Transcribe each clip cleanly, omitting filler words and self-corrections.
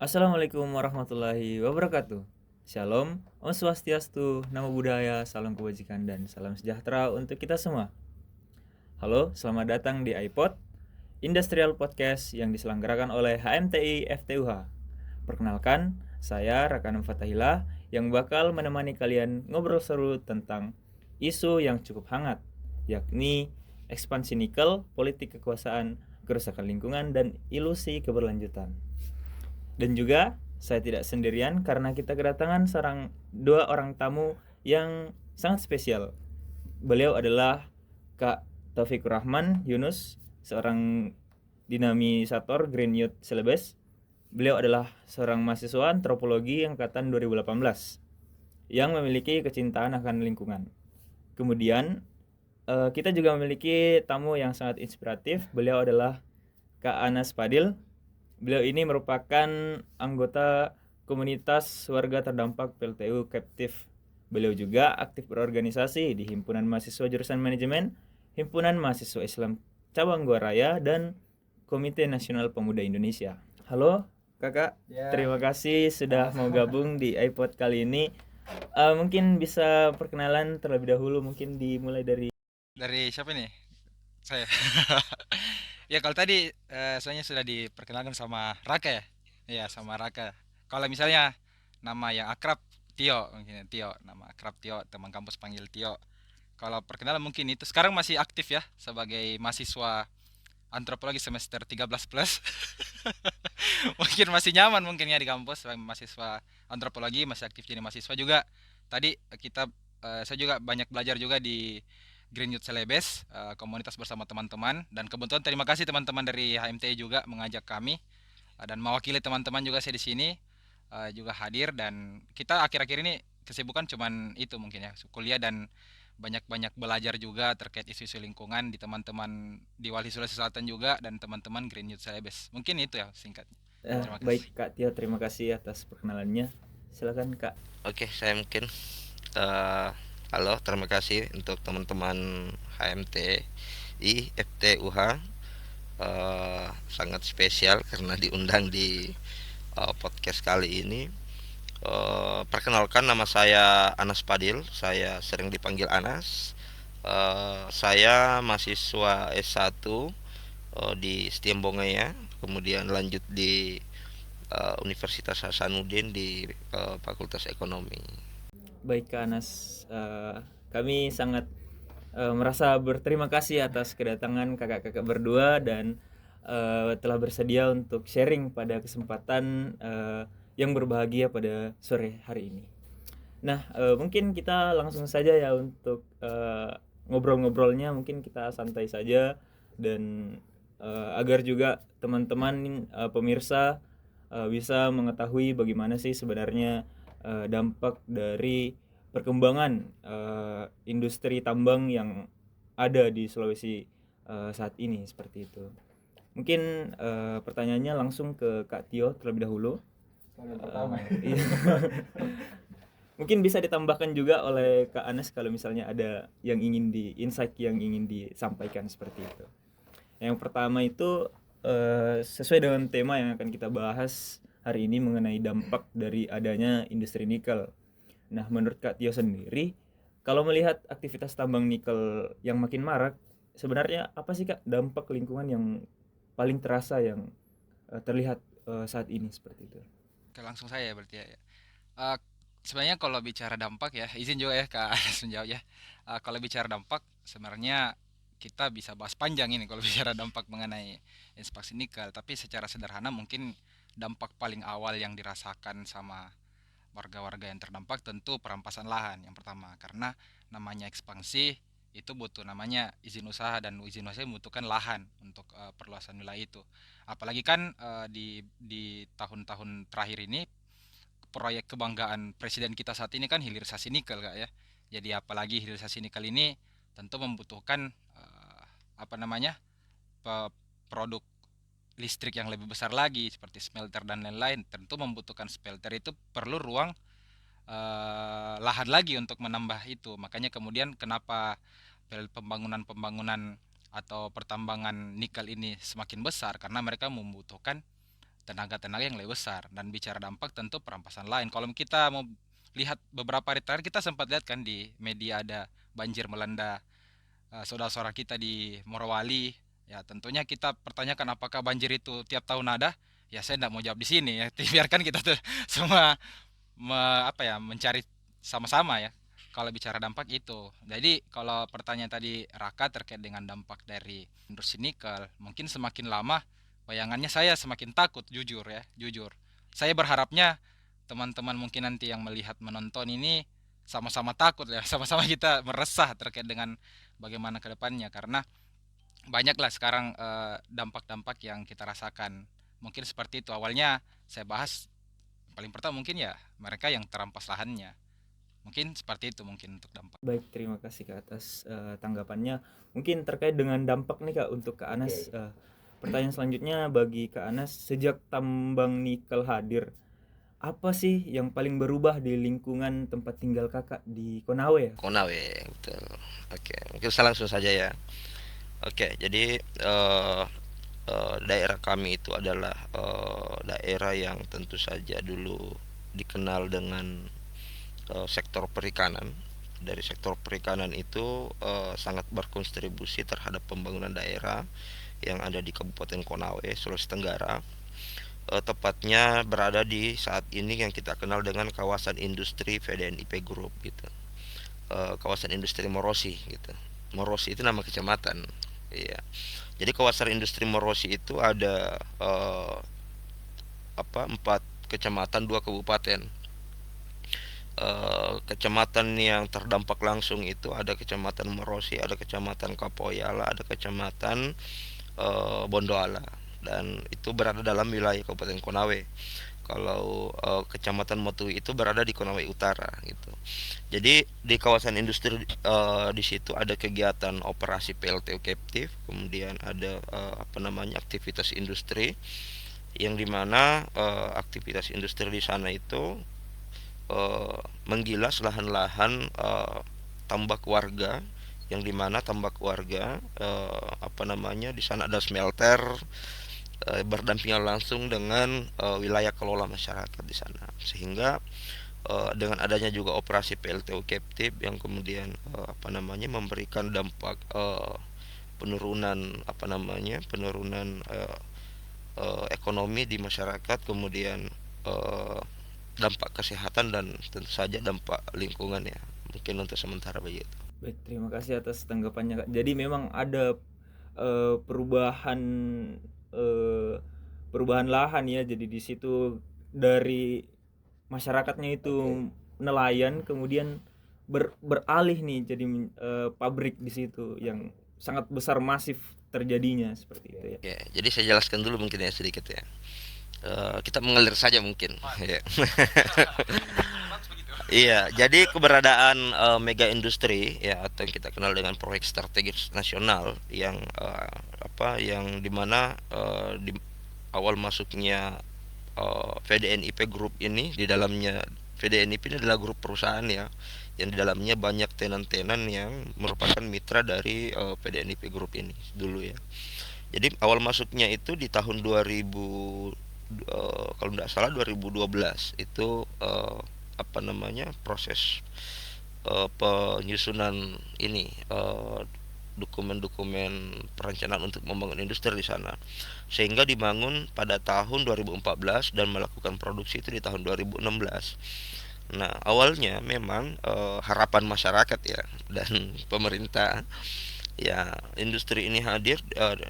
Assalamualaikum warahmatullahi wabarakatuh. Shalom, Om Swastiastu, Namo Buddhaya, salam kebajikan dan salam sejahtera untuk kita semua. Halo, selamat datang di iPod, Industrial Podcast yang diselenggarakan oleh HMTI FTUH. Perkenalkan, saya Rakanam Fatahillah yang bakal menemani kalian ngobrol seru tentang isu yang cukup hangat, yakni ekspansi nikel, politik kekuasaan, kerusakan lingkungan, dan ilusi keberlanjutan. Dan juga saya tidak sendirian karena kita kedatangan dua orang tamu yang sangat spesial. Beliau adalah Kak Taufikur Rahman Yunus, seorang dinamisator Green Youth Celebes. Beliau adalah seorang mahasiswa antropologi angkatan 2018 yang memiliki kecintaan akan lingkungan. Kemudian kita juga memiliki tamu yang sangat inspiratif. Beliau adalah Kak Anas Padil. Beliau ini merupakan anggota komunitas warga terdampak PLTU Captive. Beliau juga aktif berorganisasi di Himpunan Mahasiswa Jurusan Manajemen, Himpunan Mahasiswa Islam Cabang Gua Raya, dan Komite Nasional Pemuda Indonesia. Halo kakak, terima kasih sudah mau gabung di iPod kali ini. Mungkin bisa perkenalan terlebih dahulu, mungkin dimulai dari Dari siapa nih? Saya. Ya kalau tadi soalnya sudah diperkenalkan sama Raka ya. Iya sama Raka. Kalau misalnya nama yang akrab Tio, mungkin Tio, nama akrab Tio, teman kampus panggil Tio. Kalau perkenalan mungkin itu. Sekarang masih aktif ya sebagai mahasiswa antropologi semester 13 plus. Mungkin masih nyaman mungkin ya di kampus sebagai mahasiswa antropologi, masih aktif jadi mahasiswa juga. Tadi saya juga banyak belajar juga di Green Youth Celebes, komunitas bersama teman-teman, dan kebetulan terima kasih teman-teman dari HMTI juga mengajak kami dan mewakili teman-teman juga saya di sini juga hadir, dan kita akhir-akhir ini kesibukan cuman itu mungkin ya kuliah dan banyak-banyak belajar juga terkait isu-isu lingkungan di teman-teman di Wali Sulawesi Selatan juga dan teman-teman Green Youth Celebes. Mungkin itu ya singkat. Terima baik kasih. Kak Tio, terima kasih atas perkenalannya. Silakan Kak. Oke, saya mungkin eh, halo, terima kasih untuk teman-teman HMTI FTUH. Sangat spesial karena diundang di podcast kali ini. Perkenalkan, nama saya Anas Padil. Saya sering dipanggil Anas. Saya mahasiswa S1 di Setiam Bongaya, kemudian lanjut di Universitas Hasanuddin di Fakultas Ekonomi. Baik Kak Anas, kami sangat merasa berterima kasih atas kedatangan kakak-kakak berdua dan telah bersedia untuk sharing pada kesempatan yang berbahagia pada sore hari ini. Nah, mungkin kita langsung saja ya untuk ngobrol-ngobrolnya, mungkin kita santai saja dan agar juga teman-teman pemirsa bisa mengetahui bagaimana sih sebenarnya dampak dari perkembangan industri tambang yang ada di Sulawesi saat ini seperti itu. Mungkin pertanyaannya langsung ke Kak Tio terlebih dahulu. Iya. Mungkin bisa ditambahkan juga oleh Kak Anas kalau misalnya ada yang ingin di insight yang ingin disampaikan seperti itu. Yang pertama itu sesuai dengan tema yang akan kita bahas hari ini mengenai dampak dari adanya industri nikel. Nah, menurut Kak Tio sendiri, kalau melihat aktivitas tambang nikel yang makin marak, sebenarnya apa sih Kak dampak lingkungan yang paling terasa yang terlihat saat ini seperti itu? Oke, langsung saya ya berarti ya. Eh, Sebenarnya kalau bicara dampak ya, izin juga ya Kak Anas menjawab ya. Kalau bicara dampak, sebenarnya kita bisa bahas panjang ini kalau bicara dampak mengenai inspeksi nikel. Tapi secara sederhana mungkin dampak paling awal yang dirasakan sama warga-warga yang terdampak tentu perampasan lahan yang pertama. Karena namanya ekspansi itu butuh namanya izin usaha, dan izin usaha membutuhkan lahan untuk perluasan wilayah itu. Apalagi kan di tahun-tahun terakhir ini proyek kebanggaan presiden kita saat ini kan hilirisasi nikel Kak ya. Jadi apalagi hilirisasi nikel ini tentu membutuhkan apa namanya produk listrik yang lebih besar lagi seperti smelter dan lain-lain. Tentu membutuhkan smelter itu perlu ruang lahan lagi untuk menambah itu. Makanya kemudian kenapa pembangunan-pembangunan atau pertambangan nikel ini semakin besar, karena mereka membutuhkan tenaga-tenaga yang lebih besar. Dan bicara dampak tentu perampasan lain. Kalau kita mau lihat beberapa hari terakhir, kita sempat lihat kan di media ada banjir melanda saudara-saudara kita di Morowali. Ya tentunya kita pertanyakan apakah banjir itu tiap tahun ada. Ya saya tidak mau jawab di sini ya. Biarkan kita tuh semua mencari sama-sama ya. Kalau bicara dampak itu. Jadi kalau pertanyaan tadi Raka terkait dengan dampak dari industri nikel, mungkin semakin lama bayangannya saya semakin takut, jujur ya, jujur. Saya berharapnya teman-teman mungkin nanti yang melihat menonton ini sama-sama takut ya, sama-sama kita meresah terkait dengan bagaimana ke depannya, karena banyaklah sekarang dampak-dampak yang kita rasakan. Mungkin seperti itu awalnya saya bahas, paling pertama mungkin ya mereka yang terampas lahannya. Mungkin seperti itu mungkin untuk dampak. Baik, terima kasih Kak atas tanggapannya. Mungkin terkait dengan dampak nih Kak untuk Kak Anas. Pertanyaan selanjutnya bagi Kak Anas, sejak tambang nikel hadir, apa sih yang paling berubah di lingkungan tempat tinggal Kakak di Konawe ya? Konawe, betul. Oke, mungkin saya langsung saja ya. Oke, jadi daerah kami itu adalah daerah yang tentu saja dulu dikenal dengan sektor perikanan. Dari sektor perikanan itu sangat berkontribusi terhadap pembangunan daerah yang ada di Kabupaten Konawe, Sulawesi Tenggara. Tepatnya berada di saat ini yang kita kenal dengan kawasan industri VDNIP Group gitu. Kawasan industri Morosi gitu. Morosi itu nama kecamatan. Iya. Jadi kawasan industri Morosi itu ada 4 kecamatan, 2 kabupaten. Kecamatan yang terdampak langsung itu ada kecamatan Morosi, ada kecamatan Kapoyala, ada kecamatan Bondoala, dan itu berada dalam wilayah Kabupaten Konawe. Kalau kecamatan Motui itu berada di Konawe Utara gitu. Jadi di kawasan industri di situ ada kegiatan operasi PLTU captive, kemudian ada aktivitas industri, yang dimana aktivitas industri di sana itu menggilas lahan-lahan tambak warga, yang dimana tambak warga di sana ada smelter berdampingan langsung dengan wilayah kelola masyarakat di sana, sehingga dengan adanya juga operasi PLTU captive yang kemudian memberikan dampak penurunan ekonomi di masyarakat, kemudian dampak kesehatan, dan tentu saja dampak lingkungan ya. Mungkin untuk sementara begitu. Baik, terima kasih atas tanggapannya Kak. Jadi memang ada perubahan perubahan lahan ya. Jadi di situ dari masyarakatnya itu nelayan, kemudian beralih nih jadi pabrik di situ yang sangat besar, masif terjadinya seperti itu ya. Ya, jadi saya jelaskan dulu mungkin ya sedikit ya. Kita mengalir saja mungkin. Ya. Iya, jadi keberadaan mega industri ya, atau yang kita kenal dengan proyek strategis nasional yang yang dimana di awal masuknya VDNIP Group ini, di dalamnya VDNIP ini adalah grup perusahaan ya, yang di dalamnya banyak tenan-tenan yang merupakan mitra dari VDNIP Group ini dulu ya. Jadi awal masuknya itu di tahun 2000, kalau tidak salah 2012 itu proses penyusunan ini dokumen-dokumen perencanaan untuk membangun industri di sana, sehingga dibangun pada tahun 2014 dan melakukan produksi itu di tahun 2016. Nah, awalnya memang harapan masyarakat ya dan pemerintah ya, industri ini hadir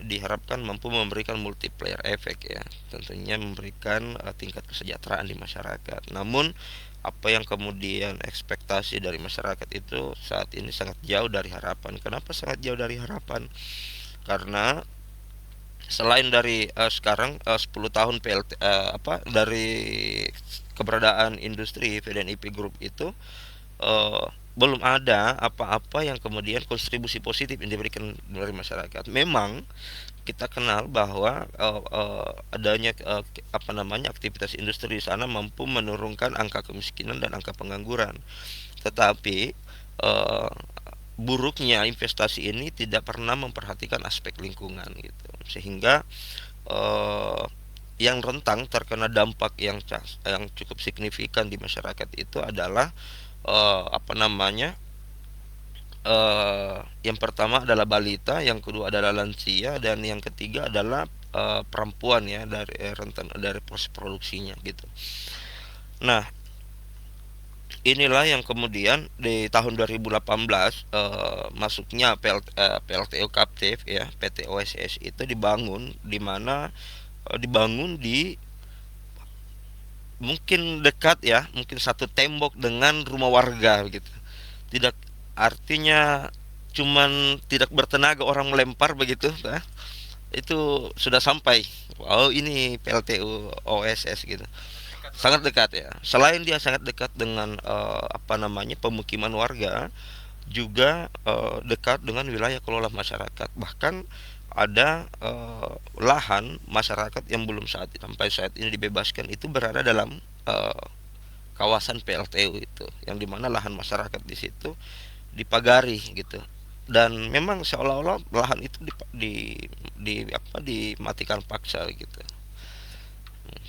diharapkan mampu memberikan multiplier efek ya, tentunya memberikan tingkat kesejahteraan di masyarakat. Namun apa yang kemudian ekspektasi dari masyarakat itu saat ini sangat jauh dari harapan. Kenapa sangat jauh dari harapan? Karena selain dari sekarang 10 tahun dari keberadaan industri VDNIP Group itu belum ada apa-apa yang kemudian kontribusi positif yang diberikan dari masyarakat. Memang kita kenal bahwa adanya aktivitas industri di sana mampu menurunkan angka kemiskinan dan angka pengangguran. Tetapi buruknya investasi ini tidak pernah memperhatikan aspek lingkungan gitu. Sehingga yang rentang terkena dampak yang cukup signifikan di masyarakat itu adalah apa namanya, yang pertama adalah balita, yang kedua adalah lansia, dan yang ketiga adalah perempuan ya, dari rentan dari proses produksinya gitu. Nah, inilah yang kemudian di tahun 2018 masuknya PLTU Kaptif ya, PT OSS itu dibangun, di mana dibangun di mungkin dekat ya, mungkin satu tembok dengan rumah warga gitu. Tidak, artinya cuman tidak bertenaga orang melempar begitu, nah, itu sudah sampai. Oh, ini PLTU OSS gitu. Sangat dekat ya. Selain dia sangat dekat dengan apa namanya, pemukiman warga, juga dekat dengan wilayah kelola masyarakat. Bahkan ada lahan masyarakat yang belum sampai saat ini dibebaskan, itu berada dalam kawasan PLTU itu, yang dimana lahan masyarakat di situ dipagari gitu. Dan memang seolah-olah lahan itu dimatikan paksa gitu.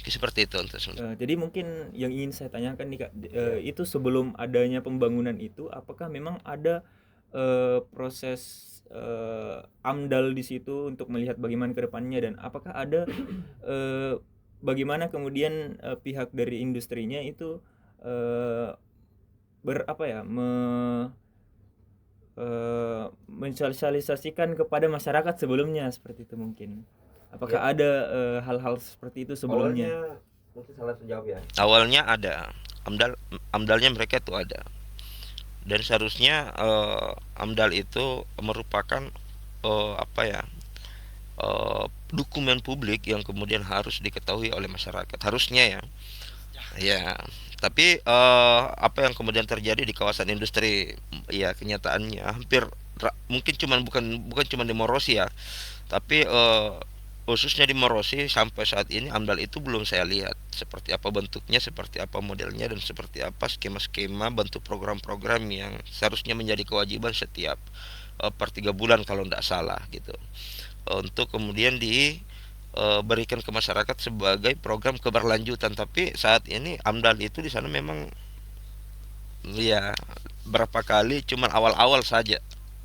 Seperti itu untuk sementara. Jadi mungkin yang ingin saya tanyakan nih Kak, itu sebelum adanya pembangunan itu, apakah memang ada proses AMDAL di situ untuk melihat bagaimana ke depannya, dan apakah ada bagaimana kemudian pihak dari industrinya itu berapa ya, mensosialisasikan kepada masyarakat sebelumnya seperti itu mungkin. Apakah ada hal-hal seperti itu sebelumnya? Mungkin salah sejawab ya. Awalnya ada AMDALnya, mereka tuh ada. Dan seharusnya AMDAL itu merupakan apa ya, dokumen publik yang kemudian harus diketahui oleh masyarakat, harusnya ya. Ya, tapi apa yang kemudian terjadi di kawasan industri, ya kenyataannya hampir mungkin bukan cuman di Morosi ya, tapi khususnya di Morosi sampai saat ini AMDAL itu belum saya lihat seperti apa bentuknya, seperti apa modelnya, dan seperti apa skema-skema bentuk program-program yang seharusnya menjadi kewajiban setiap per 3 bulan kalau tidak salah gitu, untuk kemudian diberikan ke masyarakat sebagai program keberlanjutan. Tapi saat ini AMDAL itu di sana memang ya berapa kali cuman awal-awal saja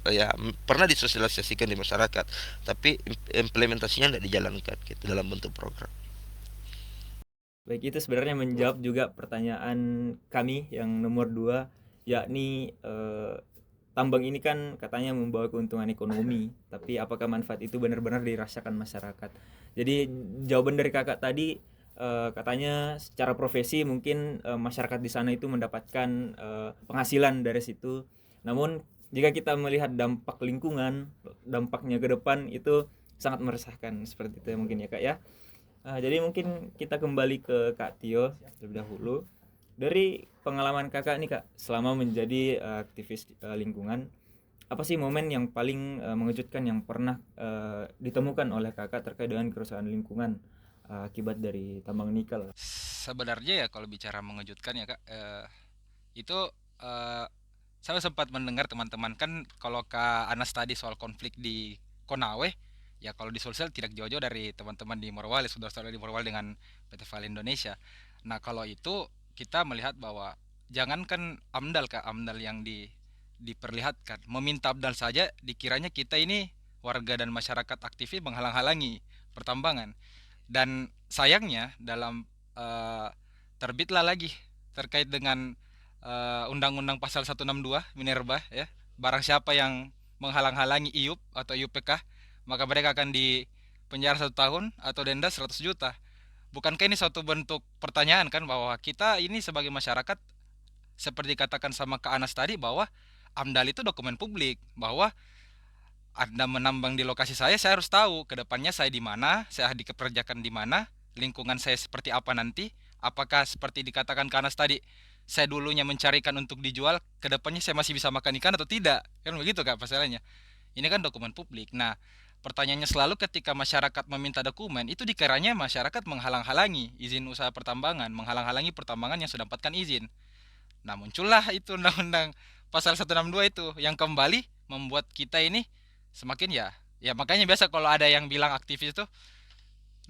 ya, pernah disosialisasikan di masyarakat, tapi implementasinya tidak dijalankan gitu dalam bentuk program. Baik, itu sebenarnya menjawab juga pertanyaan kami yang nomor 2, yakni tambang ini kan katanya membawa keuntungan ekonomi, tapi apakah manfaat itu benar-benar dirasakan masyarakat? Jadi jawaban dari Kakak tadi, katanya secara profesi mungkin masyarakat di sana itu mendapatkan penghasilan dari situ. Namun jika kita melihat dampak lingkungan, dampaknya ke depan itu sangat meresahkan, seperti itu ya mungkin ya Kak ya. Jadi mungkin kita kembali ke Kak Tio terlebih dahulu. Dari pengalaman Kakak nih Kak, selama menjadi aktivis lingkungan, apa sih momen yang paling mengejutkan yang pernah ditemukan oleh Kakak terkait dengan kerusakan lingkungan akibat dari tambang nikel? Sebenarnya ya kalau bicara mengejutkan ya Kak, itu eh, saya sempat mendengar teman-teman kan kalau Kak Anas tadi soal konflik di Konawe, ya kalau di Sulsel tidak jauh-jauh dari teman-teman di Morowali, saudara-saudara di Morowali dengan PT Vale Indonesia. Nah kalau itu kita melihat bahwa jangankan AMDAL Kak, AMDAL yang diperlihatkan, meminta AMDAL saja dikiranya kita ini warga dan masyarakat aktivis menghalang-halangi pertambangan. Dan sayangnya dalam eh, terbitlah lagi terkait dengan Undang-Undang Pasal 162 Minerba ya. Barang siapa yang menghalang-halangi IUP atau IUPK, maka mereka akan dipenjara 1 tahun atau denda 100 juta. Bukankah ini suatu bentuk pertanyaan kan bahwa kita ini sebagai masyarakat seperti dikatakan sama Kak Anas tadi bahwa AMDAL itu dokumen publik, bahwa anda menambang di lokasi saya harus tahu ke depannya saya di mana, saya dikerjakan di mana, lingkungan saya seperti apa nanti, apakah seperti dikatakan Kanas tadi, saya dulunya mencarikan untuk dijual, ke depannya saya masih bisa makan ikan atau tidak, kan begitu Kak masalahnya. Ini kan dokumen publik. Nah, pertanyaannya selalu ketika masyarakat meminta dokumen, itu dikiranya masyarakat menghalang-halangi izin usaha pertambangan, menghalang-halangi pertambangan yang sudah mendapatkan izin. Nah, muncullah itu undang-undang pasal 162 itu yang kembali membuat kita ini semakin ya makanya biasa kalau ada yang bilang aktivis itu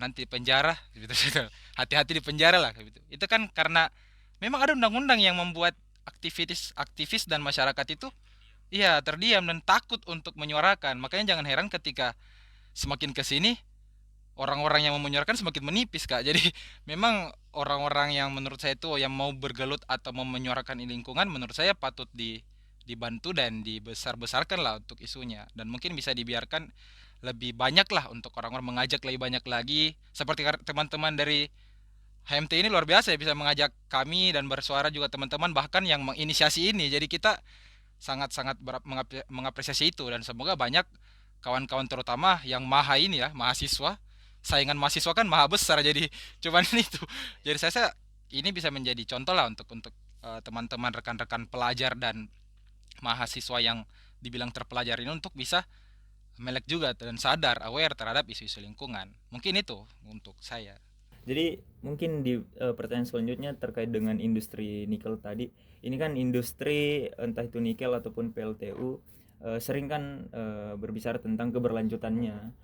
nanti penjara gitu, gitu. Hati-hati di penjara lah gitu. Itu kan karena memang ada undang-undang yang membuat aktivis aktivis dan masyarakat itu iya terdiam dan takut untuk menyuarakan. Makanya jangan heran ketika semakin ke sini orang-orang yang mau menyuarakan semakin menipis, Kak. Jadi memang orang-orang yang menurut saya itu yang mau bergelut atau mau menyuarakan di lingkungan menurut saya patut dibantu dan dibesar-besarkan lah untuk isunya, dan mungkin bisa dibiarkan lebih banyak lah untuk orang-orang mengajak lebih banyak lagi seperti teman-teman dari HMT ini luar biasa ya bisa mengajak kami dan bersuara juga teman-teman bahkan yang menginisiasi ini. Jadi kita sangat-sangat mengapresiasi itu dan semoga banyak kawan-kawan terutama yang maha ini ya, mahasiswa. Saingan mahasiswa kan maha besar jadi cuman itu. Jadi saya ini bisa menjadi contoh lah untuk teman-teman rekan-rekan pelajar dan mahasiswa yang dibilang terpelajar ini untuk bisa melek juga dan sadar aware terhadap isu-isu lingkungan. Mungkin itu untuk saya. Jadi mungkin di pertanyaan selanjutnya terkait dengan industri nikel tadi. Ini kan industri entah itu nikel ataupun PLTU sering kan berbicara tentang keberlanjutannya.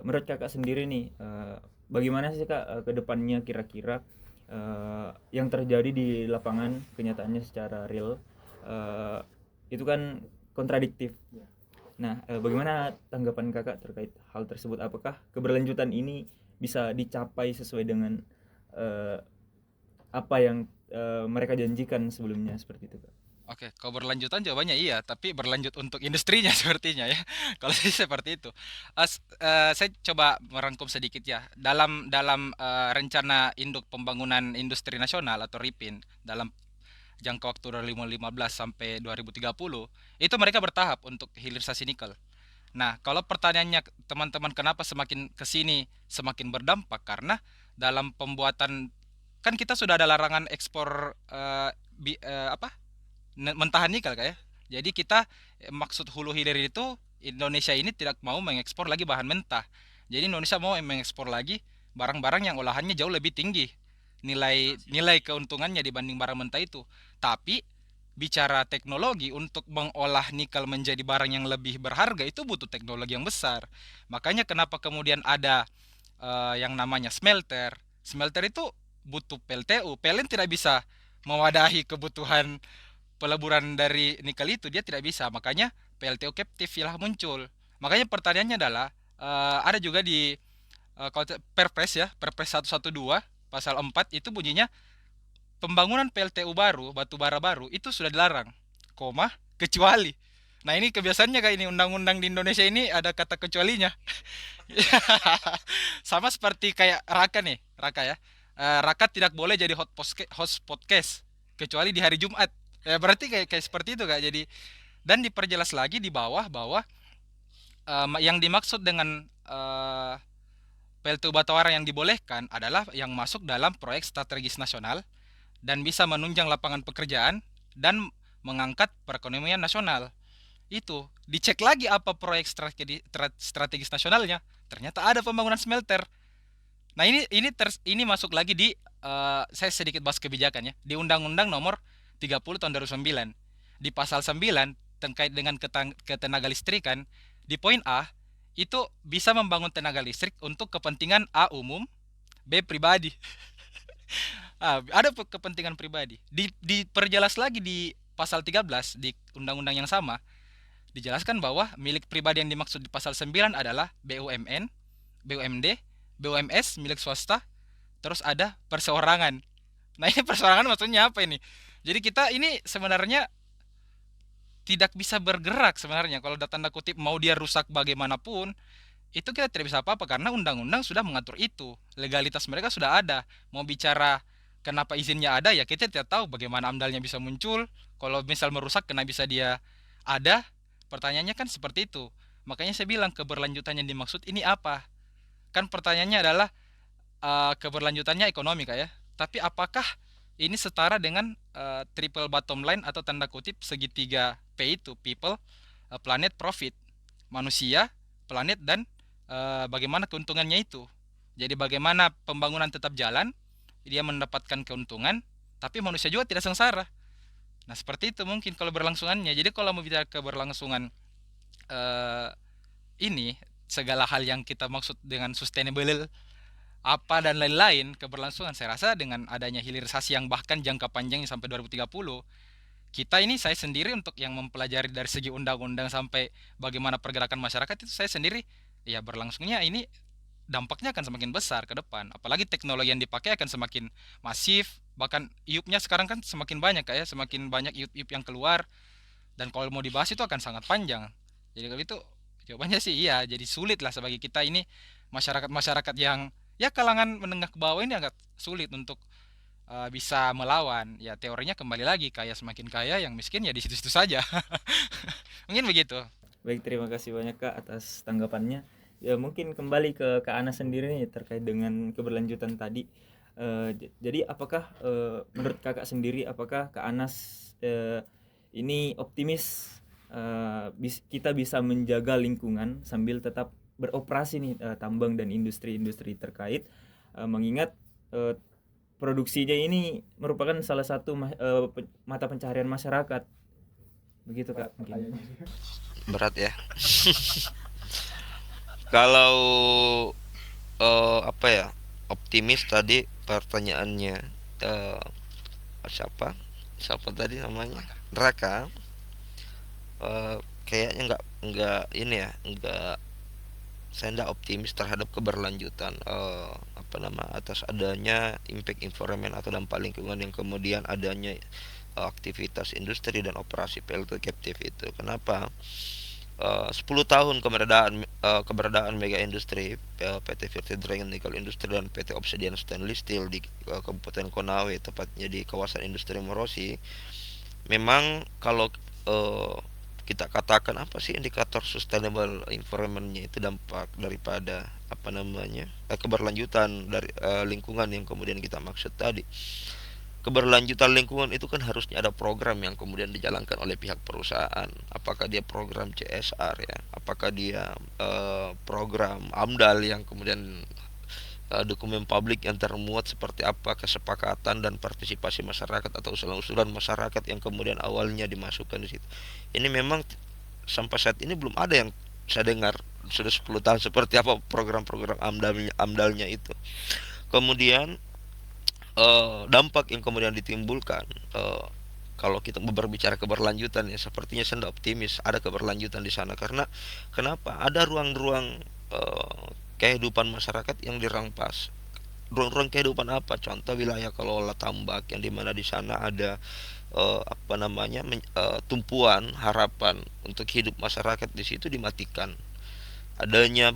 Menurut kakak sendiri nih, bagaimana sih kak ke depannya kira-kira yang terjadi di lapangan kenyataannya secara real itu kan kontradiktif. Nah, bagaimana tanggapan kakak terkait hal tersebut? Apakah keberlanjutan ini bisa dicapai sesuai dengan eh, apa yang mereka janjikan sebelumnya seperti itu, Kak? Oke, kalau berlanjutan jawabannya iya, tapi berlanjut untuk industrinya sepertinya ya. Kalau saya seperti itu. Saya coba merangkum sedikit ya. Dalam rencana induk pembangunan industri nasional atau RIPIN dalam jangka waktu 2015 sampai 2030, itu mereka bertahap untuk hilirisasi nikel. Nah, kalau pertanyaannya teman-teman kenapa semakin ke sini semakin berdampak karena dalam pembuatan kan kita sudah ada larangan ekspor apa mentahan nikel kayak. Jadi kita maksud hulu hilir itu Indonesia ini tidak mau mengekspor lagi bahan mentah. Jadi Indonesia mau mengekspor lagi barang-barang yang olahannya jauh lebih tinggi nilai nilai keuntungannya dibanding barang mentah itu. Tapi bicara teknologi untuk mengolah nikel menjadi barang yang lebih berharga itu butuh teknologi yang besar. Makanya kenapa kemudian ada yang namanya smelter. Smelter itu butuh PLTU. PLN tidak bisa mewadahi kebutuhan peleburan dari nikel itu, dia tidak bisa. Makanya PLTU captive lah muncul. Makanya pertanyaannya adalah ada juga di kalau Perpres ya, Perpres 112 pasal 4 itu bunyinya pembangunan PLTU baru, batu bara baru itu sudah dilarang, koma, kecuali. Nah ini kebiasaannya kayak ini undang-undang di Indonesia ini ada kata kecualinya. Sama seperti kayak Raka nih, Raka ya. Raka tidak boleh jadi host podcast kecuali di hari Jumat. Ya berarti kayak seperti itu Kak. Jadi dan diperjelas lagi di bawah bahwa yang dimaksud dengan PLTU batubara yang dibolehkan adalah yang masuk dalam proyek strategis nasional dan bisa menunjang lapangan pekerjaan dan mengangkat perekonomian nasional. Itu dicek lagi apa proyek strategis nasionalnya. Ternyata ada pembangunan smelter. Nah ini masuk lagi di saya sedikit bahas kebijakan ya di Undang-Undang Nomor 30 tahun 2009 di pasal 9 terkait dengan ketenaga listrikan di poin A itu bisa membangun tenaga listrik untuk kepentingan A umum, B pribadi. Ada kepentingan pribadi. Diperjelas lagi di pasal 13 di undang-undang yang sama dijelaskan bahwa milik pribadi yang dimaksud di pasal 9 adalah BUMN, BUMD, BUMS milik swasta, terus ada perseorangan. Nah ini perseorangan maksudnya apa ini? Jadi kita ini sebenarnya tidak bisa bergerak sebenarnya kalau tanda kutip mau dia rusak bagaimanapun itu kita tidak bisa apa-apa karena undang-undang sudah mengatur itu, legalitas mereka sudah ada. Mau bicara kenapa izinnya ada ya kita tidak tahu bagaimana amdalnya bisa muncul, kalau misal merusak kenapa bisa dia ada, pertanyaannya kan seperti itu. Makanya saya bilang keberlanjutan yang dimaksud ini apa, kan pertanyaannya adalah keberlanjutannya ekonomi kak ya, tapi apakah ini setara dengan triple bottom line atau tanda kutip segitiga P itu people, planet, profit, manusia, planet dan bagaimana keuntungannya itu. Jadi bagaimana pembangunan tetap jalan, dia mendapatkan keuntungan, tapi manusia juga tidak sengsara. Nah seperti itu mungkin kalau berlangsungannya. Jadi kalau mau bicara keberlangsungan ini segala hal yang kita maksud dengan sustainable apa dan lain-lain keberlangsungan, saya rasa dengan adanya hilirisasi yang bahkan jangka panjangnya sampai 2030, kita ini, saya sendiri untuk yang mempelajari dari segi undang-undang sampai bagaimana pergerakan masyarakat itu, saya sendiri ya berlangsungnya ini dampaknya akan semakin besar ke depan. Apalagi teknologi yang dipakai akan semakin masif, bahkan iup-nya sekarang kan semakin banyak kayak semakin banyak iup-iup yang keluar, dan kalau mau dibahas itu akan sangat panjang. Jadi kalau itu jawabannya sih iya, jadi sulit lah sebagai kita ini masyarakat-masyarakat yang ya kalangan menengah ke bawah ini agak sulit untuk bisa melawan. Ya teorinya kembali lagi, kaya semakin kaya, yang miskin ya di situ-situ saja. Mungkin begitu. Baik, terima kasih banyak Kak atas tanggapannya. Ya mungkin kembali ke Kak Anas sendiri nih terkait dengan keberlanjutan tadi. Jadi apakah menurut Kakak sendiri, apakah Kak Anas ini optimis kita bisa menjaga lingkungan sambil tetap beroperasi nih tambang dan industri-industri terkait, mengingat eh, produksinya ini merupakan salah satu mata pencaharian masyarakat. Begitu Kak mungkin. Berat ya. Kalau apa ya? Optimis tadi pertanyaannya. Eh, siapa? Siapa tadi namanya? Raka. Kayaknya nggak ini ya, nggak, saya nggak optimis terhadap keberlanjutan apa nama atas adanya impact environment atau dampak lingkungan yang kemudian adanya aktivitas industri dan operasi PLT captive itu. Kenapa? 10 tahun keberadaan mega industri PT Virti Dragon Nickel Industri dan PT Obsidian Stainless Steel di Kabupaten Konawe, tepatnya di kawasan industri Morosi. Memang kalau eh, kita katakan apa sih indikator sustainable environment-nya, itu dampak daripada apa namanya keberlanjutan dari lingkungan yang kemudian kita maksud tadi. Keberlanjutan lingkungan itu kan harusnya ada program yang kemudian dijalankan oleh pihak perusahaan. Apakah dia program CSR ya, apakah dia program AMDAL yang kemudian dokumen publik yang termuat seperti apa kesepakatan dan partisipasi masyarakat atau usulan-usulan masyarakat yang kemudian awalnya dimasukkan di situ. Ini memang sampai saat ini belum ada yang saya dengar sudah 10 tahun seperti apa program-program AMDALnya itu. Kemudian dampak yang kemudian ditimbulkan, kalau kita berbicara keberlanjutan ya, sepertinya saya tidak optimis ada keberlanjutan di sana. Karena kenapa? Ada ruang-ruang kehidupan masyarakat yang dirampas. Ruang-ruang kehidupan apa? Contoh wilayah kelola tambak yang dimana di sana ada apa namanya tumpuan harapan untuk hidup masyarakat di situ dimatikan. Adanya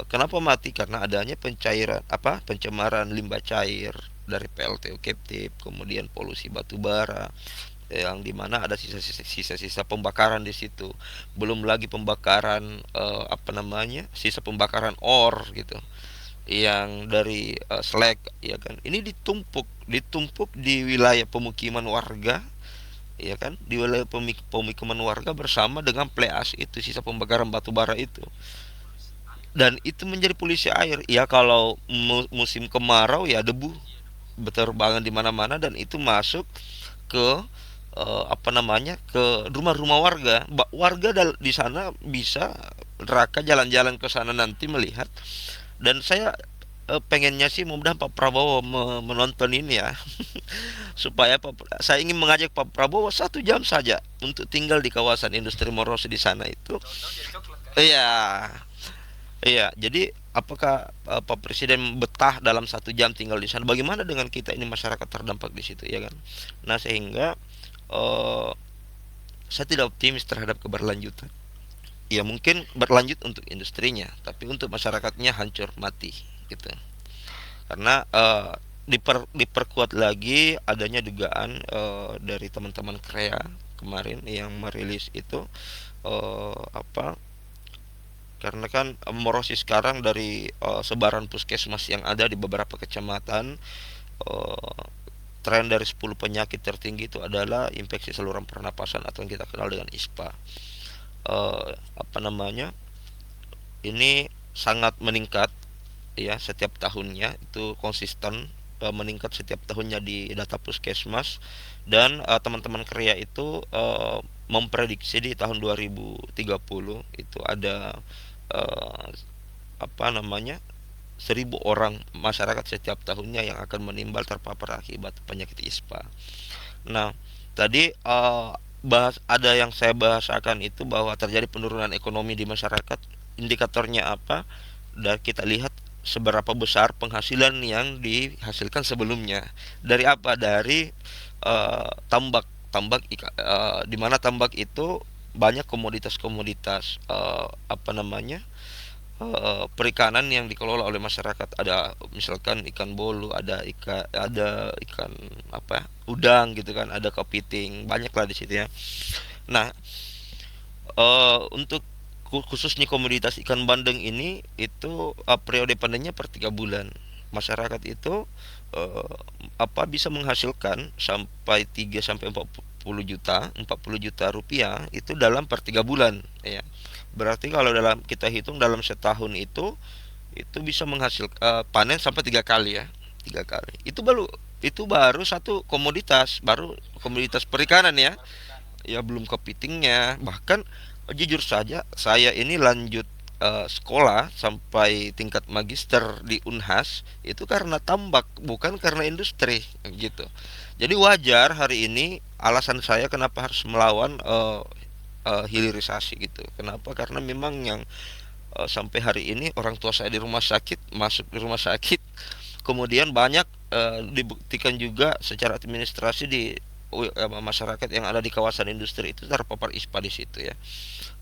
kenapa mati? Karena adanya pencemaran limbah cair dari PLTU captive, kemudian polusi batu bara yang dimana ada sisa-sisa pembakaran di situ. Belum lagi pembakaran apa namanya sisa pembakaran or gitu, yang dari slag ya kan. Ini ditumpuk di wilayah pemukiman warga ya kan, di wilayah pemukiman warga bersama dengan pleas itu, sisa pembakaran batu bara itu. Dan itu menjadi polusi air ya. Kalau musim kemarau ya debu berterbangan di mana-mana dan itu masuk ke apa namanya ke rumah-rumah warga. Warga di sana bisa Raka jalan-jalan ke sana nanti melihat. Dan saya pengennya sih mudah Pak Prabowo menonton ini ya. Supaya saya ingin mengajak Pak Prabowo 1 jam saja untuk tinggal di kawasan industri Morosi di sana itu. Iya, iya, jadi apakah Pak Presiden betah dalam 1 jam tinggal di sana? Bagaimana dengan kita ini masyarakat terdampak di situ, ya kan? Nah, sehingga eh, saya tidak optimis terhadap keberlanjutan. Ya mungkin berlanjut untuk industrinya, tapi untuk masyarakatnya hancur mati, gitu. Karena diperkuat lagi adanya dugaan dari teman-teman KREA kemarin yang merilis itu apa karena kan Morosi sekarang dari sebaran puskesmas yang ada di beberapa kecamatan, eh, tren dari 10 penyakit tertinggi itu adalah infeksi saluran pernapasan atau yang kita kenal dengan ISPA. Apa namanya ini sangat meningkat ya setiap tahunnya, itu konsisten meningkat setiap tahunnya di data puskesmas. Dan teman-teman KRIA itu memprediksi di tahun 2030 itu ada eh, apa namanya 1000 orang masyarakat setiap tahunnya yang akan menimbal terpapar akibat penyakit ISPA. Nah, tadi ada yang saya bahasakan itu bahwa terjadi penurunan ekonomi di masyarakat. Indikatornya apa? Dan kita lihat seberapa besar penghasilan yang dihasilkan sebelumnya. Dari apa? Dari tambak, di mana tambak itu banyak komoditas-komoditas apa namanya, perikanan yang dikelola oleh masyarakat. Ada misalkan ikan bolu, ada ikan apa, udang gitu kan, ada kepiting, banyak lah di situ ya. Nah, untuk khususnya komoditas ikan bandeng ini itu periode panennya per 3 bulan. Masyarakat itu eh, apa bisa menghasilkan sampai 3 sampai 40 rupiah itu dalam per 3 bulan ya. Berarti kalau kita hitung dalam setahun itu bisa menghasilkan panen sampai 3 kali ya, 3 kali. Itu baru satu komoditas, baru komoditas perikanan ya. Ya belum kepitingnya. Bahkan jujur saja saya ini lanjut sekolah sampai tingkat magister di Unhas itu karena tambak, bukan karena industri gitu. Jadi wajar hari ini alasan saya kenapa harus melawan hilirisasi gitu. Kenapa? Karena memang yang sampai hari ini orang tua saya di rumah sakit, masuk di rumah sakit, kemudian banyak dibuktikan juga secara administrasi di masyarakat yang ada di kawasan industri itu terpapar ISPA di situ ya.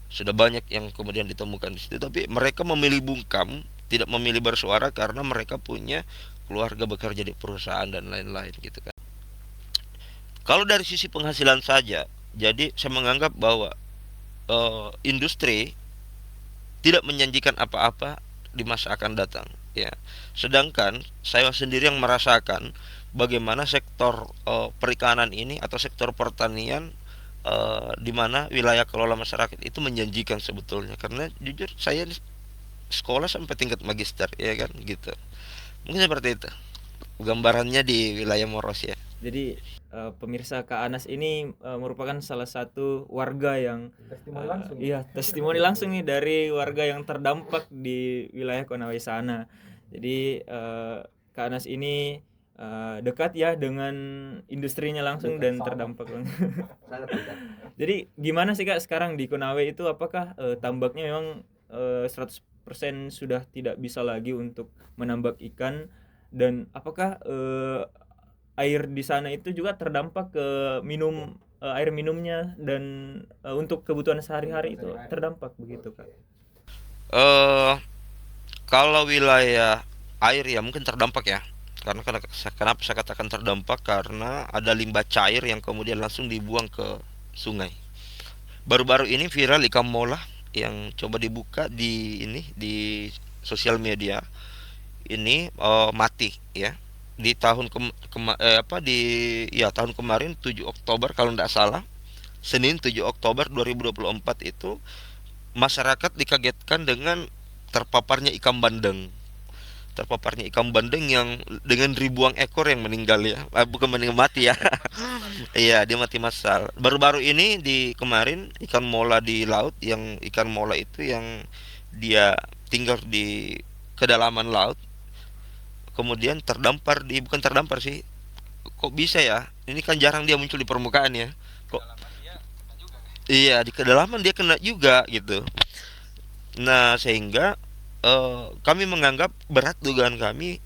Sudah banyak yang kemudian ditemukan di situ, tapi mereka memilih bungkam, tidak memilih bersuara karena mereka punya keluarga bekerja di perusahaan dan lain-lain gitu kan. Kalau dari sisi penghasilan saja, jadi saya menganggap bahwa industri tidak menjanjikan apa-apa di masa akan datang ya. Sedangkan saya sendiri yang merasakan bagaimana sektor perikanan ini atau sektor pertanian di mana wilayah kelola masyarakat itu menjanjikan sebetulnya, karena jujur saya sekolah sampai tingkat magister ya kan gitu. Mungkin seperti itu gambarannya di wilayah Moros ya. Jadi pemirsa, Kak Anas ini merupakan salah satu warga yang Testimoni langsung. iya, testimoni langsung nih dari warga yang terdampak di wilayah Konawe sana. Jadi Kak Anas ini dekat ya dengan industrinya langsung Dekat, dan sama. terdampak langsung. Sangat dekat. Jadi gimana sih Kak sekarang di Konawe itu, apakah tambaknya memang 100% sudah tidak bisa lagi untuk menambak ikan, dan apakah air di sana itu juga terdampak ke air minumnya dan untuk kebutuhan sehari-hari itu terdampak begitu Kak? eh Kalau wilayah air ya mungkin terdampak ya. Kenapa saya katakan terdampak? Karena ada limbah cair yang kemudian langsung dibuang ke sungai. Baru-baru ini viral ikan mola yang coba dibuka di sosial media. Ini mati ya. Di tahun tahun kemarin 7 Oktober kalau tidak salah. Senin 7 Oktober 2024 itu masyarakat dikagetkan dengan terpaparnya ikan bandeng. Yang dengan ribuan ekor yang meninggal ya. Bukan meninggal, mati ya. Iya, dia mati massal. Baru-baru ini kemarin ikan mola di laut, yang ikan mola itu yang dia tinggal di kedalaman laut, kemudian bukan terdampar sih. Kok bisa ya? Ini kan jarang dia muncul di permukaan ya. Kok iya, di kedalaman dia kena juga gitu. Nah, sehingga kami menganggap berat dugaan kami,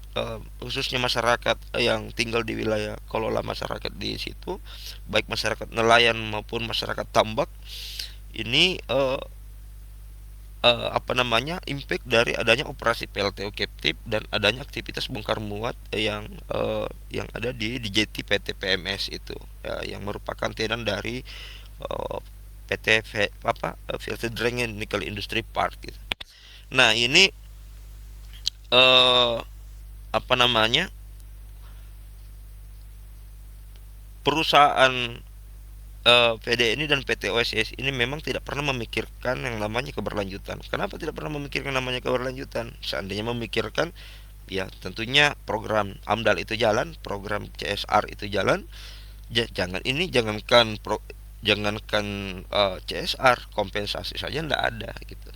khususnya masyarakat yang tinggal di wilayah kelola masyarakat di situ, baik masyarakat nelayan maupun masyarakat tambak, ini impact dari adanya operasi PLTU Captive dan adanya aktivitas bongkar muat yang ada di JT PT PMS itu ya, yang merupakan tenan dari PT Filter Drengen Nickel Industry Park gitu. Nah, ini eh apa namanya perusahaan PD ini dan PT OSS ini memang tidak pernah memikirkan yang namanya keberlanjutan. Kenapa tidak pernah memikirkan namanya keberlanjutan? Seandainya memikirkan, ya tentunya program AMDAL itu jalan, program CSR itu jalan. Jangankan CSR, kompensasi saja tidak ada gitu.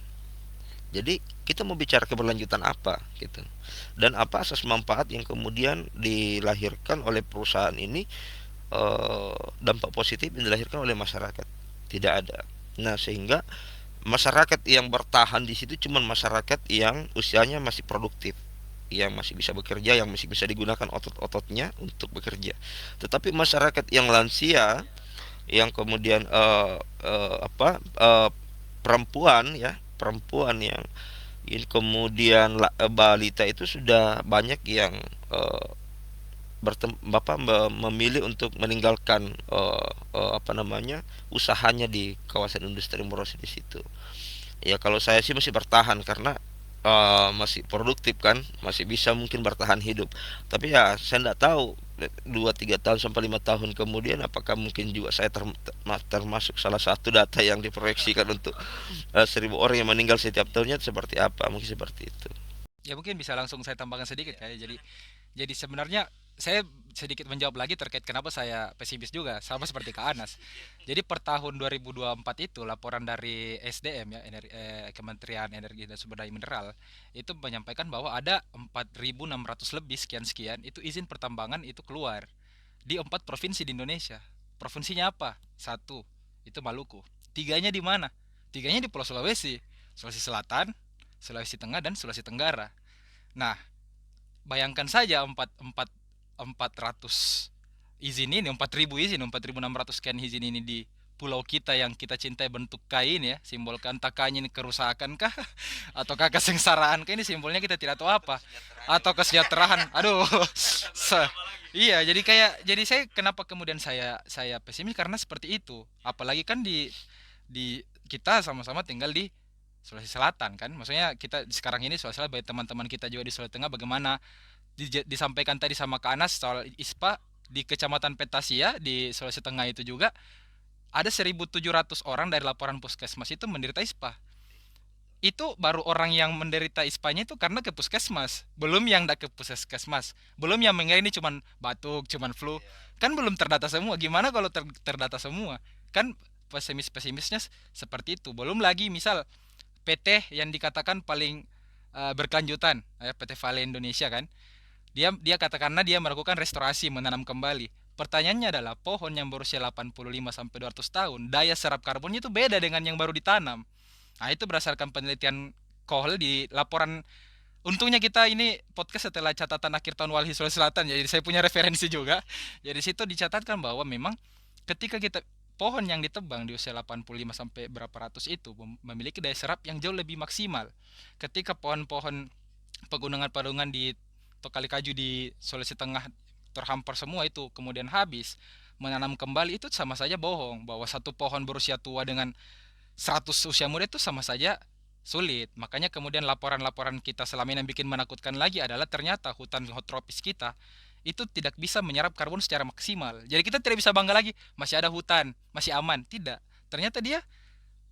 Jadi kita mau bicara keberlanjutan apa gitu. Dan apa asas manfaat yang kemudian dilahirkan oleh perusahaan ini, dampak positif yang dilahirkan oleh masyarakat. Tidak ada. Nah, sehingga masyarakat yang bertahan di situ cuman masyarakat yang usianya masih produktif, yang masih bisa bekerja, yang masih bisa digunakan otot-ototnya untuk bekerja. Tetapi masyarakat yang lansia, yang kemudian perempuan ya, perempuan yang kemudian balita itu sudah banyak yang eh, memilih untuk meninggalkan apa namanya usahanya di kawasan industri Morosi di situ. Ya kalau saya sih masih bertahan karena masih produktif kan, masih bisa mungkin bertahan hidup. Tapi ya saya tidak tahu 2 3 tahun sampai 5 tahun kemudian apakah mungkin juga saya termasuk salah satu data yang diproyeksikan untuk 1.000 orang yang meninggal setiap tahunnya seperti apa, mungkin seperti itu. Ya mungkin bisa langsung saya tambahkan sedikit ya. Jadi sebenarnya saya sedikit menjawab lagi terkait kenapa saya pesimis juga sama seperti Kak Anas. Jadi per tahun 2024 itu laporan dari SDM ya Kementerian Energi dan Sumber Daya Mineral itu menyampaikan bahwa ada 4.600 lebih sekian-sekian itu izin pertambangan itu keluar di 4 provinsi di Indonesia. Provinsinya apa? Satu, itu Maluku. Tiganya di mana? Tiganya di Pulau Sulawesi, Sulawesi Selatan, Sulawesi Tengah dan Sulawesi Tenggara. Nah, bayangkan saja 400 izin ini, 4.000 izin, 4.600 sekian izin ini di pulau kita yang kita cintai bentuk kain ya, simbolkan takanya ini kerusakan kah ataukah kesengsaraan kah, ini simbolnya kita tidak tahu apa, atau kesejahteraan. Aduh. Iya, jadi saya kenapa kemudian saya pesimis karena seperti itu. Apalagi kan di kita sama-sama tinggal di Sulawesi Selatan kan. Maksudnya kita sekarang ini Sulawesi Selatan, bagi teman-teman kita juga di Sulawesi Tengah, bagaimana disampaikan tadi sama Kak Anas soal ISPA di Kecamatan Petasia di Sulawesi Tengah itu juga ada 1.700 orang dari laporan puskesmas itu menderita ISPA. Itu baru orang yang menderita ISPA-nya itu karena ke puskesmas, belum yang tidak ke puskesmas, belum yang mengira ini cuman batuk, cuman flu, kan belum terdata semua. Gimana kalau terdata semua? Kan pesimis-pesimisnya seperti itu. Belum lagi misal PT yang dikatakan paling berkelanjutan, PT Vale Indonesia kan, dia katakanlah dia melakukan restorasi, menanam kembali. Pertanyaannya adalah pohon yang berusia 85 sampai 200 tahun, daya serap karbonnya itu beda dengan yang baru ditanam. Nah, itu berdasarkan penelitian Kohl di laporan. Untungnya kita ini podcast setelah catatan akhir tahun Walhi Sulawesi Selatan ya, jadi saya punya referensi juga. Jadi situ dicatatkan bahwa memang ketika kita pohon yang ditebang di usia 85 sampai berapa ratus itu memiliki daya serap yang jauh lebih maksimal. Ketika pohon-pohon pegunungan-pegunungan di Tokalikaju di Sulawesi Tengah terhampar semua itu kemudian habis, menanam kembali itu sama saja bohong, bahwa satu pohon berusia tua dengan 100 usia muda itu sama saja sulit. Makanya kemudian laporan-laporan kita selama ini yang bikin menakutkan lagi adalah ternyata hutan tropis kita itu tidak bisa menyerap karbon secara maksimal. Jadi kita tidak bisa bangga lagi masih ada hutan, masih aman. Tidak. Ternyata dia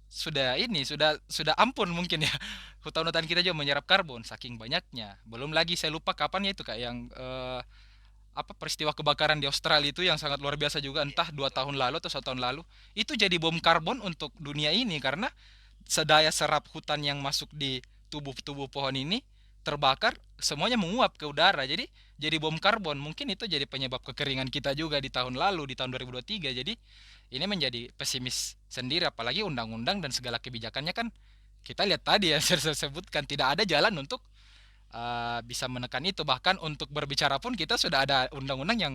sudah ampun mungkin ya. Hutan-hutan kita juga menyerap karbon saking banyaknya. Belum lagi saya lupa kapan ya itu Kak yang apa peristiwa kebakaran di Australia itu yang sangat luar biasa juga, entah 2 tahun lalu atau 1 tahun lalu. Itu jadi bom karbon untuk dunia ini karena sedaya serap hutan yang masuk di tubuh-tubuh pohon ini terbakar, semuanya menguap ke udara. Jadi bom karbon. Mungkin itu jadi penyebab kekeringan kita juga di tahun lalu, di tahun 2023. Jadi ini menjadi pesimis sendiri, apalagi undang-undang dan segala kebijakannya kan kita lihat tadi ya, saya sebutkan tidak ada jalan untuk bisa menekan itu. Bahkan untuk berbicara pun kita sudah ada undang-undang yang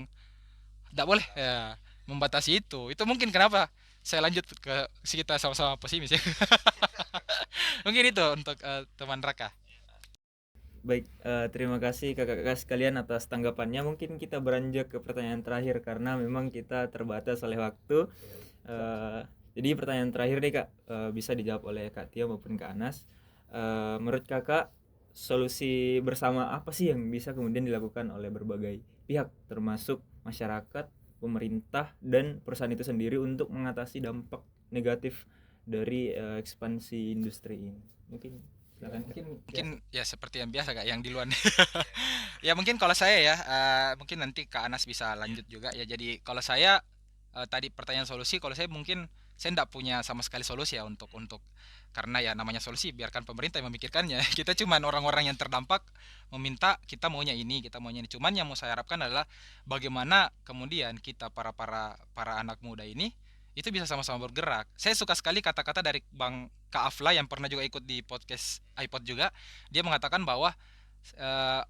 tidak boleh ya, membatasi itu. Itu mungkin kenapa saya lanjut ke kita sama-sama pesimis ya. Mungkin itu untuk teman Raka. Baik, terima kasih kakak-kakak sekalian atas tanggapannya. Mungkin kita beranjak ke pertanyaan terakhir karena memang kita terbatas oleh waktu. Jadi pertanyaan terakhir nih Kak, bisa dijawab oleh Kak Tio maupun Kak Anas. Menurut Kakak, solusi bersama apa sih yang bisa kemudian dilakukan oleh berbagai pihak, termasuk masyarakat, pemerintah, dan perusahaan itu sendiri untuk mengatasi dampak negatif dari ekspansi industri ini? Mungkin silakan Kak. Mungkin ya seperti yang biasa Kak, yang di luar. Ya mungkin kalau saya ya, mungkin nanti Kak Anas bisa lanjut juga ya. Jadi kalau saya tadi pertanyaan solusi, kalau saya mungkin saya tidak punya sama sekali solusi ya untuk karena ya namanya solusi biarkan pemerintah yang memikirkannya. Kita cuman orang-orang yang terdampak meminta kita maunya ini, kita maunya ini. Cuman yang mau saya harapkan adalah bagaimana kemudian kita para anak muda ini itu bisa sama-sama bergerak. Saya suka sekali kata-kata dari Bang Kaafla yang pernah juga ikut di podcast iPod juga. Dia mengatakan bahwa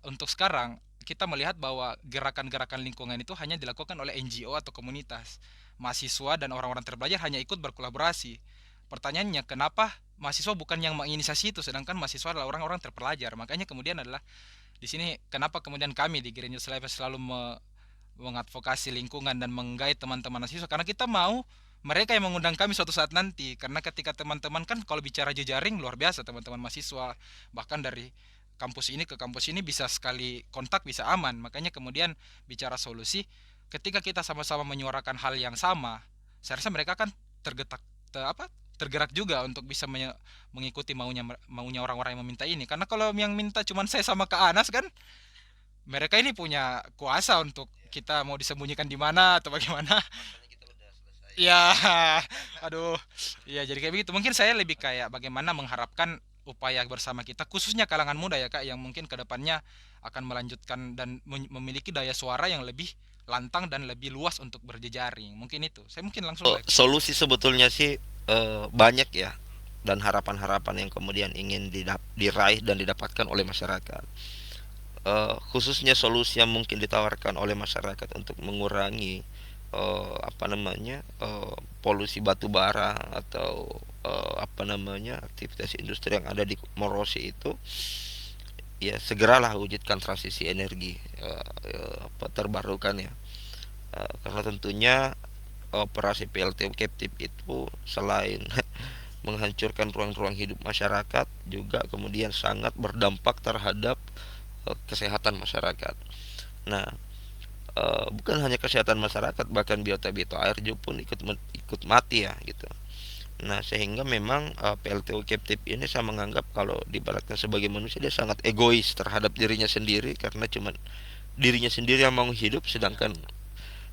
untuk sekarang kita melihat bahwa gerakan-gerakan lingkungan itu hanya dilakukan oleh NGO atau komunitas. Mahasiswa dan orang-orang terpelajar hanya ikut berkolaborasi. Pertanyaannya, kenapa mahasiswa bukan yang menginisiasi itu, sedangkan mahasiswa adalah orang-orang terpelajar? Makanya kemudian adalah di sini kenapa kemudian kami di Green Youth Life selalu mengadvokasi lingkungan dan menggait teman-teman mahasiswa, karena kita mau mereka yang mengundang kami suatu saat nanti. Karena ketika teman-teman kan kalau bicara jejaring luar biasa, teman-teman mahasiswa bahkan dari kampus ini ke kampus ini bisa sekali kontak bisa aman. Makanya kemudian bicara solusi, ketika kita sama-sama menyuarakan hal yang sama, saya rasa mereka kan tergetak tergerak juga untuk bisa mengikuti maunya maunya orang-orang yang meminta ini. Karena kalau yang minta cuman saya sama Kak Anas kan, mereka ini punya kuasa untuk kita mau disembunyikan di mana atau bagaimana. Ya, aduh. Ya, jadi kayak begitu. Mungkin saya lebih kayak bagaimana mengharapkan upaya bersama kita, khususnya kalangan muda ya Kak, yang mungkin kedepannya akan melanjutkan dan memiliki daya suara yang lebih lantang dan lebih luas untuk berjejaring. Mungkin itu. Saya mungkin langsung baik. Solusi sebetulnya sih banyak ya, dan harapan-harapan yang kemudian ingin diraih dan didapatkan oleh masyarakat. Khususnya solusi yang mungkin ditawarkan oleh masyarakat untuk mengurangi polusi batu bara atau aktivitas industri yang ada di Morosi itu, ya segeralah wujudkan transisi energi terbarukan ya. Karena tentunya operasi PLTU Captive itu selain menghancurkan ruang-ruang hidup masyarakat, juga kemudian sangat berdampak terhadap kesehatan masyarakat. Nah, bukan hanya kesehatan masyarakat, bahkan biota-biota air juga pun ikut mati ya gitu. Nah, sehingga memang PLTU Captive ini saya menganggap kalau dibaratkan sebagai manusia, dia sangat egois terhadap dirinya sendiri, karena cuma dirinya sendiri yang mau hidup, sedangkan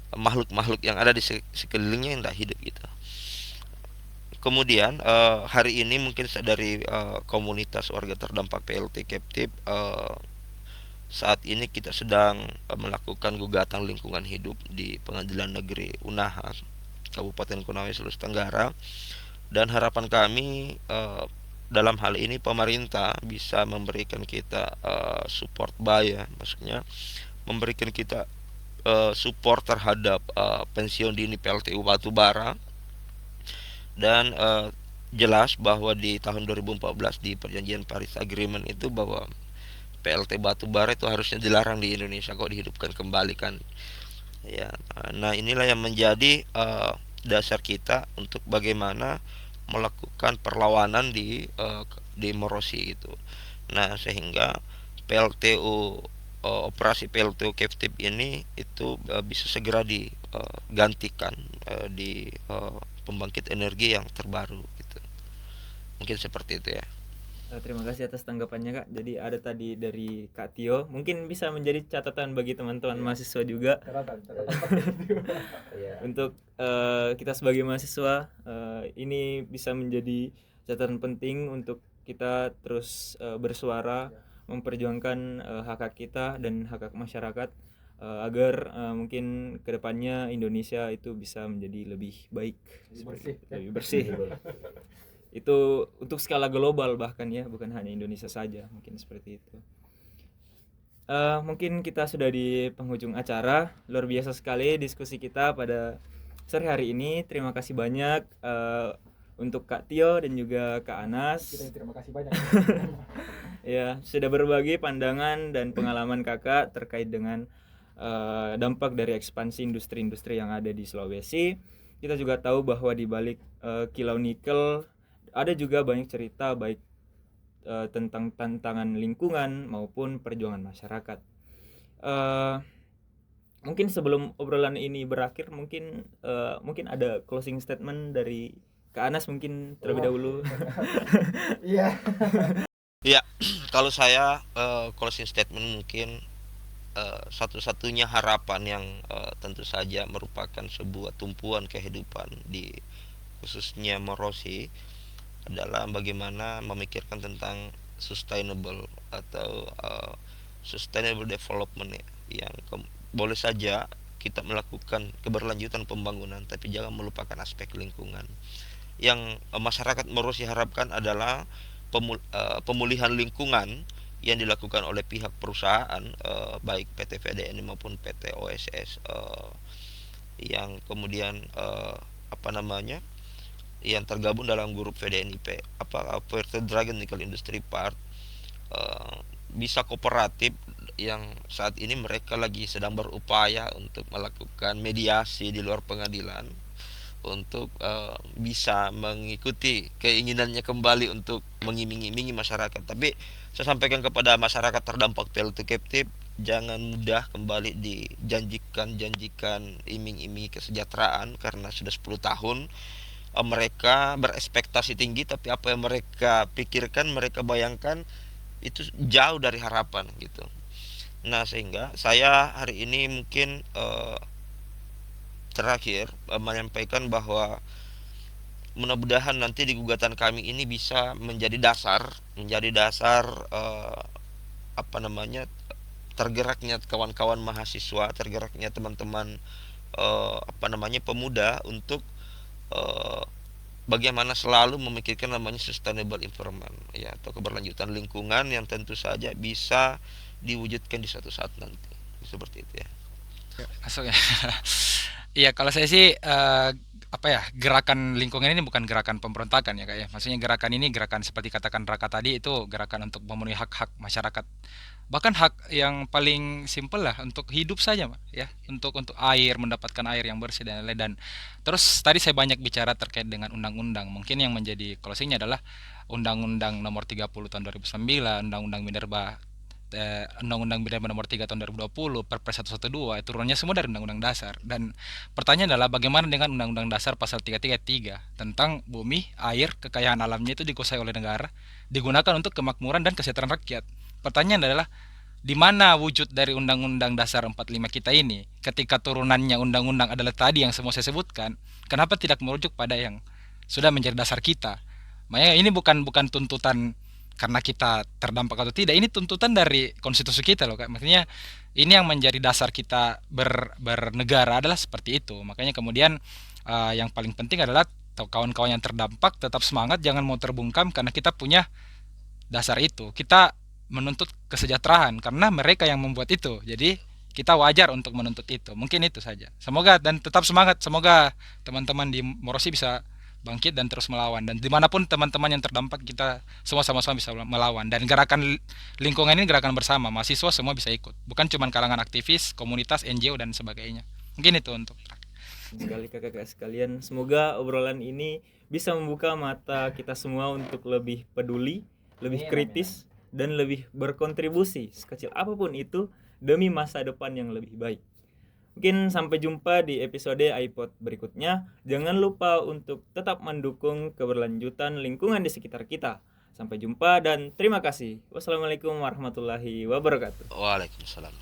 makhluk-makhluk yang ada di sekelilingnya yang tidak hidup gitu. Kemudian hari ini mungkin dari komunitas warga terdampak PLT Captive, saat ini kita sedang melakukan gugatan lingkungan hidup di Pengadilan Negeri Unaha, Kabupaten Konawe, Sulawesi Tenggara. Dan harapan kami dalam hal ini pemerintah bisa memberikan kita support ya, maksudnya memberikan kita support terhadap pensiun dini PLTU batubara. Dan jelas bahwa di tahun 2014 di perjanjian Paris Agreement itu bahwa PLT batubara itu harusnya dilarang di Indonesia, kok dihidupkan kembali kan ya. Nah, inilah yang menjadi dasar kita untuk bagaimana melakukan perlawanan di Morosi itu. Nah, sehingga PLTU operasi PLTU Captive ini itu bisa segera digantikan di pembangkit energi yang terbaru gitu. Mungkin seperti itu ya. Terima kasih atas tanggapannya Kak. Jadi ada tadi dari Kak Tio, mungkin bisa menjadi catatan bagi teman-teman mahasiswa juga. Untuk kita sebagai mahasiswa, ini bisa menjadi catatan penting untuk kita terus bersuara, memperjuangkan hak-hak kita dan hak-hak masyarakat, agar mungkin kedepannya Indonesia itu bisa menjadi lebih baik, lebih bersih. Itu untuk skala global bahkan ya, bukan hanya Indonesia saja, mungkin seperti itu. Mungkin kita sudah di penghujung acara. Luar biasa sekali diskusi kita pada sore hari ini. Terima kasih banyak untuk Kak Tio dan juga Kak Anas. Terima kasih banyak. Ya, sudah berbagi pandangan dan pengalaman Kakak terkait dengan dampak dari ekspansi industri-industri yang ada di Sulawesi. Kita juga tahu bahwa di balik kilau nikel ada juga banyak cerita baik tentang tantangan lingkungan maupun perjuangan masyarakat. Mungkin sebelum obrolan ini berakhir, mungkin ada closing statement dari Kak Anas mungkin terlebih dahulu. Iya. Ya, kalau saya closing statement mungkin satu-satunya harapan yang tentu saja merupakan sebuah tumpuan kehidupan di khususnya Morosi, adalah bagaimana memikirkan tentang sustainable atau sustainable development ya, yang boleh saja kita melakukan keberlanjutan pembangunan tapi jangan melupakan aspek lingkungan. Yang masyarakat Merosi harapkan adalah pemulihan lingkungan yang dilakukan oleh pihak perusahaan, baik PT VDN maupun PT OSS, yang kemudian apa namanya, yang tergabung dalam grup VDNIP, Puerto Dragon Nickel Industry Park, bisa kooperatif, yang saat ini mereka lagi sedang berupaya untuk melakukan mediasi di luar pengadilan untuk bisa mengikuti keinginannya kembali untuk mengiming-imingi masyarakat. Tapi saya sampaikan kepada masyarakat terdampak PLT Captive, jangan mudah kembali dijanjikan iming-imingi kesejahteraan, karena sudah 10 tahun mereka berekspektasi tinggi, tapi apa yang mereka pikirkan, mereka bayangkan itu jauh dari harapan gitu. Nah, sehingga saya hari ini mungkin terakhir menyampaikan bahwa mudah-mudahan nanti di gugatan kami ini bisa menjadi dasar apa namanya, tergeraknya kawan-kawan mahasiswa, tergeraknya teman-teman apa namanya, pemuda untuk bagaimana selalu memikirkan namanya sustainable environment ya, atau keberlanjutan lingkungan yang tentu saja bisa diwujudkan di suatu saat nanti, seperti itu ya. Masuk ya. Iya, kalau saya sih apa ya, gerakan lingkungan ini bukan gerakan pemberontakan ya Kak ya. Maksudnya gerakan ini gerakan seperti katakan Raka tadi, itu gerakan untuk memenuhi hak-hak masyarakat. Bahkan hak yang paling simpel lah, untuk hidup saja Pak, ya. Untuk air, mendapatkan air yang bersih dan lain-lain. Dan terus tadi saya banyak bicara terkait dengan undang-undang. Mungkin yang menjadi closingnya adalah Undang-Undang Nomor 30 Tahun 2009, Undang-Undang Minerba, Undang-Undang Minerba Nomor 3 Tahun 2020, Perpres 112, turunnya semua dari Undang-Undang Dasar. Dan pertanyaan adalah bagaimana dengan Undang-Undang Dasar Pasal 333 tentang bumi, air, kekayaan alamnya itu dikuasai oleh negara, digunakan untuk kemakmuran dan kesejahteraan rakyat. Pertanyaan adalah di mana wujud dari Undang-Undang Dasar 45 kita ini, ketika turunannya undang-undang adalah tadi yang semua saya sebutkan, kenapa tidak merujuk pada yang sudah menjadi dasar kita? Makanya ini bukan tuntutan karena kita terdampak atau tidak, ini tuntutan dari konstitusi kita loh Kak. Maksudnya ini yang menjadi dasar kita bernegara adalah seperti itu. Makanya kemudian yang paling penting adalah kawan-kawan yang terdampak tetap semangat, jangan mau terbungkam, karena kita punya dasar itu. Kita menuntut kesejahteraan karena mereka yang membuat itu. Jadi kita wajar untuk menuntut itu. Mungkin itu saja. Semoga dan tetap semangat. Semoga teman-teman di Morosi bisa bangkit dan terus melawan. Dan dimanapun teman-teman yang terdampak, kita semua sama-sama bisa melawan. Dan gerakan lingkungan ini gerakan bersama. Mahasiswa semua bisa ikut. Bukan cuma kalangan aktivis, komunitas, NGO dan sebagainya. Mungkin itu untuk sekali kakak-kakak sekalian. Semoga obrolan ini bisa membuka mata kita semua untuk lebih peduli, lebih kritis, dan lebih berkontribusi sekecil apapun itu demi masa depan yang lebih baik. Mungkin sampai jumpa di episode iPod berikutnya. Jangan lupa untuk tetap mendukung keberlanjutan lingkungan di sekitar kita. Sampai jumpa dan terima kasih. Wassalamualaikum warahmatullahi wabarakatuh. Waalaikumsalam.